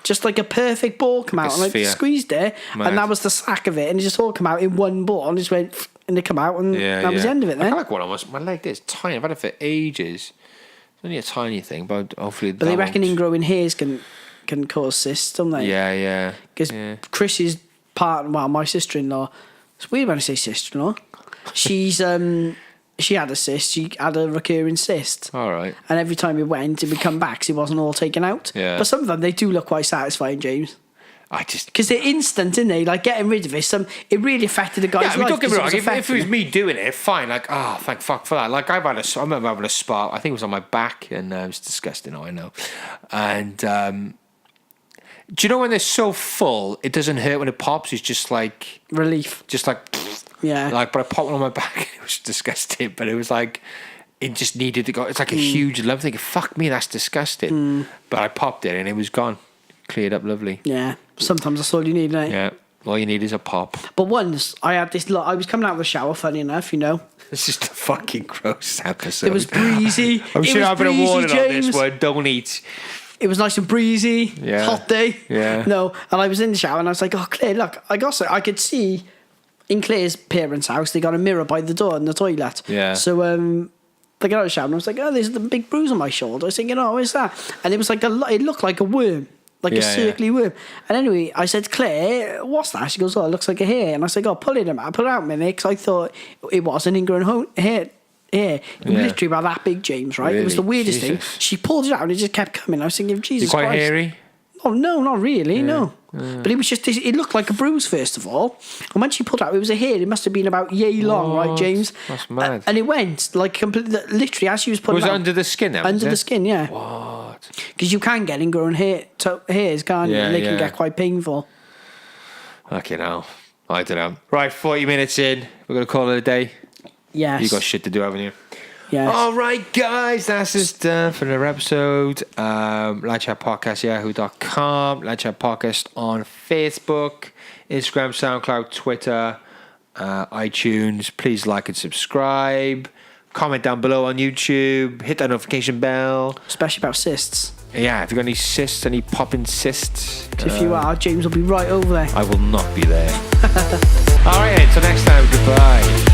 [SPEAKER 2] Just like a perfect ball come out, and I squeezed it, and that was the sack of it, and it just all come out in one ball, and just went, and it come out, and that was the end of it then.
[SPEAKER 1] I like one almost, my leg is tiny, I've had it for ages. It's only a tiny thing, but hopefully...
[SPEAKER 2] But they reckon ingrowing hairs can cause cysts, don't they?
[SPEAKER 1] Yeah.
[SPEAKER 2] Because Chris's my sister-in-law, it's weird when I say sister-in-law, she's she had a cyst, she had a recurring cyst.
[SPEAKER 1] All right.
[SPEAKER 2] And every time it went, it would come back, so it wasn't all taken out.
[SPEAKER 1] Yeah.
[SPEAKER 2] But some of them, they do look quite satisfying, James. Because they're instant, isn't they? Like getting rid of it, it really affected the guy's life.
[SPEAKER 1] Don't get me wrong. If it was me doing it, fine. Like, thank fuck for that. Like I remember having a spot. I think it was on my back, and it was disgusting. I know, and Do you know when they're so full, it doesn't hurt when it pops? It's just like
[SPEAKER 2] Relief. Yeah.
[SPEAKER 1] Like, but I popped one on my back. It was disgusting, but it was like it just needed to go. It's like a huge lump. Thinking, fuck me, that's disgusting. But I popped it and it was gone, cleared up, lovely.
[SPEAKER 2] Yeah. Sometimes that's all you need, right?
[SPEAKER 1] Yeah. All you need is a pop.
[SPEAKER 2] But once I had this. I was coming out of the shower. Funny enough, you know.
[SPEAKER 1] This is the fucking gross episode.
[SPEAKER 2] It was breezy.
[SPEAKER 1] I'm sure I've been warned on this
[SPEAKER 2] James.
[SPEAKER 1] one. Don't eat.
[SPEAKER 2] It was nice and breezy.
[SPEAKER 1] Yeah.
[SPEAKER 2] Hot day.
[SPEAKER 1] Yeah.
[SPEAKER 2] No, and I was in the shower and I was like, oh, Claire, look, I could see in Claire's parents' house, they got a mirror by the door in the toilet.
[SPEAKER 1] Yeah.
[SPEAKER 2] So, they got out of the shower and I was like, oh, there's the big bruise on my shoulder. I was thinking, oh, what is that? And it was like it looked like a worm. Like a circly worm. And anyway, I said, Claire, what's that? She goes, oh, it looks like a hair. And I said, oh, pull it out a minute, because I thought it was an ingrown hair. Yeah, literally about that big, James, right?
[SPEAKER 1] Really?
[SPEAKER 2] It was the weirdest
[SPEAKER 1] Jesus.
[SPEAKER 2] thing. She pulled it out and it just kept coming. I was thinking, Jesus
[SPEAKER 1] You're quite
[SPEAKER 2] Christ.
[SPEAKER 1] hairy?
[SPEAKER 2] Oh, no, not really, no. But it was just, it looked like a bruise, first of all. And when she pulled it out, it was a hair. It must have been about yay long, right, James?
[SPEAKER 1] That's mad.
[SPEAKER 2] And it went, like, completely, literally, as she was pulling
[SPEAKER 1] Was
[SPEAKER 2] it
[SPEAKER 1] it
[SPEAKER 2] out.
[SPEAKER 1] under the skin then?
[SPEAKER 2] Under the skin, yeah.
[SPEAKER 1] What?
[SPEAKER 2] Because you can get ingrown hairs, can't you?
[SPEAKER 1] Yeah,
[SPEAKER 2] And they can
[SPEAKER 1] yeah.
[SPEAKER 2] get quite painful.
[SPEAKER 1] Fucking hell. I don't know. Right, 40 minutes in. We're going to call it a day.
[SPEAKER 2] Yes.
[SPEAKER 1] You got shit to do, haven't you?
[SPEAKER 2] Yes.
[SPEAKER 1] All right, guys, that's just done for another episode. Lightchat Podcast, yahoo.com. Lightchat Podcast on Facebook, Instagram, SoundCloud, Twitter, iTunes. Please like and subscribe. Comment down below on YouTube. Hit that notification bell.
[SPEAKER 2] Especially about cysts.
[SPEAKER 1] Yeah, if you've got any cysts, any popping cysts,
[SPEAKER 2] If you are, James will be right over there.
[SPEAKER 1] I will not be there. All right, until next time, goodbye.